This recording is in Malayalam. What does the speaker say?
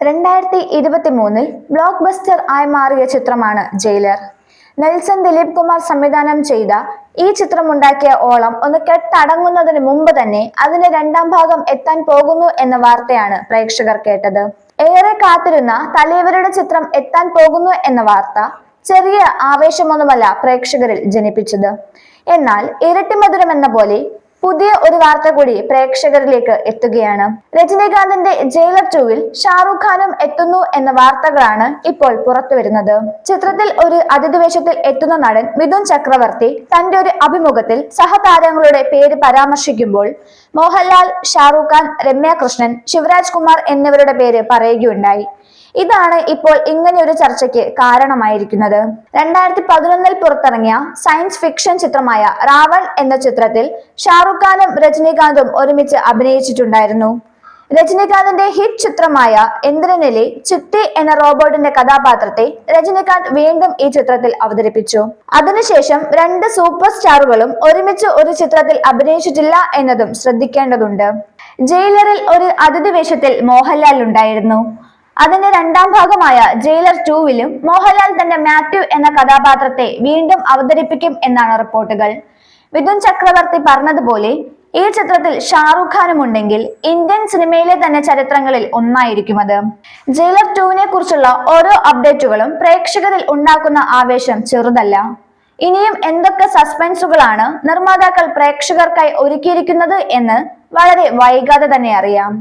2023 ബ്ലോക്ക് ബസ്റ്റർ ആയി മാറിയ ചിത്രമാണ് ജയിലർ. നെൽസൺ ദിലീപ് കുമാർ സംവിധാനം ചെയ്ത ഈ ചിത്രമുണ്ടാക്കിയ ഓളം ഒന്ന് കെട്ടടങ്ങുന്നതിന് മുമ്പ് തന്നെ അതിന്റെ രണ്ടാം ഭാഗം എത്താൻ പോകുന്നു എന്ന വാർത്തയാണ് പ്രേക്ഷകർ കേട്ടത്. ഏറെ കാത്തിരുന്ന തലൈവരുടെ ചിത്രം എത്താൻ പോകുന്നു എന്ന വാർത്ത ചെറിയ ആവേശമൊന്നുമല്ല പ്രേക്ഷകരിൽ ജനിപ്പിച്ചത്. എന്നാൽ ഇരട്ടി മധുരം എന്ന പോലെ പുതിയ ഒരു വാർത്ത കൂടി പ്രേക്ഷകരിലേക്ക് എത്തുകയാണ്. രജനീകാന്തിന്റെ ജയിലർ 2-ൽ ഷാറൂഖ് ഖാനും എത്തുന്നു എന്ന വാർത്തകളാണ് ഇപ്പോൾ പുറത്തു വരുന്നത്. ചിത്രത്തിൽ ഒരു അതിഥി വേഷത്തിൽ എത്തുന്ന നടൻ മിഥുൻ ചക്രവർത്തി തന്റെ ഒരു അഭിമുഖത്തിൽ സഹതാരങ്ങളുടെ പേര് പരാമർശിക്കുമ്പോൾ മോഹൻലാൽ, ഷാറൂഖ് ഖാൻ, രമ്യ കൃഷ്ണൻ, ശിവരാജ് കുമാർ എന്നിവരുടെ പേര് പറയുകയുണ്ടായി. ഇതാണ് ഇപ്പോൾ ഇങ്ങനെ ഒരു ചർച്ചയ്ക്ക് കാരണമായിരിക്കുന്നത്. 2011 പുറത്തിറങ്ങിയ സയൻസ് ഫിക്ഷൻ ചിത്രമായ രാവൺ എന്ന ചിത്രത്തിൽ ഷാറൂഖ് ഖാനും രജനീകാന്തും ഒരുമിച്ച് അഭിനയിച്ചിട്ടുണ്ടായിരുന്നു. രജനീകാന്തിന്റെ ഹിറ്റ് ചിത്രമായ ഇന്ദ്രനിലെ ചിട്ടി എന്ന റോബോട്ടിന്റെ കഥാപാത്രത്തെ രജനീകാന്ത് വീണ്ടും ഈ ചിത്രത്തിൽ അവതരിപ്പിച്ചു. അതിനുശേഷം രണ്ട് സൂപ്പർ സ്റ്റാറുകളും ഒരുമിച്ച് ഒരു ചിത്രത്തിൽ അഭിനയിച്ചിട്ടില്ല എന്നതും ശ്രദ്ധിക്കേണ്ടതുണ്ട്. ജയിലറിൽ ഒരു അതിഥി വേഷത്തിൽ മോഹൻലാൽ ഉണ്ടായിരുന്നു. അതിന്റെ രണ്ടാം ഭാഗമായ ജയിലർ 2-ലും മോഹൻലാൽ തന്റെ മാത്യു എന്ന കഥാപാത്രത്തെ വീണ്ടും അവതരിപ്പിക്കും എന്നാണ് റിപ്പോർട്ടുകൾ. മിഥുൻ ചക്രവർത്തി പറഞ്ഞതുപോലെ ഈ ചിത്രത്തിൽ ഷാറൂഖ് ഖാനും ഉണ്ടെങ്കിൽ ഇന്ത്യൻ സിനിമയിലെ തന്നെ ചരിത്രങ്ങളിൽ ഒന്നായിരിക്കും അത്. ജയിലർ 2-നെ കുറിച്ചുള്ള ഓരോ അപ്ഡേറ്റുകളും പ്രേക്ഷകരിൽ ഉണ്ടാക്കുന്ന ആവേശം ചെറുതല്ല. ഇനിയും എന്തൊക്കെ സസ്പെൻസുകളാണ് നിർമ്മാതാക്കൾ പ്രേക്ഷകർക്കായി ഒരുക്കിയിരിക്കുന്നത് എന്ന് വളരെ വൈകാതെ തന്നെ അറിയാം.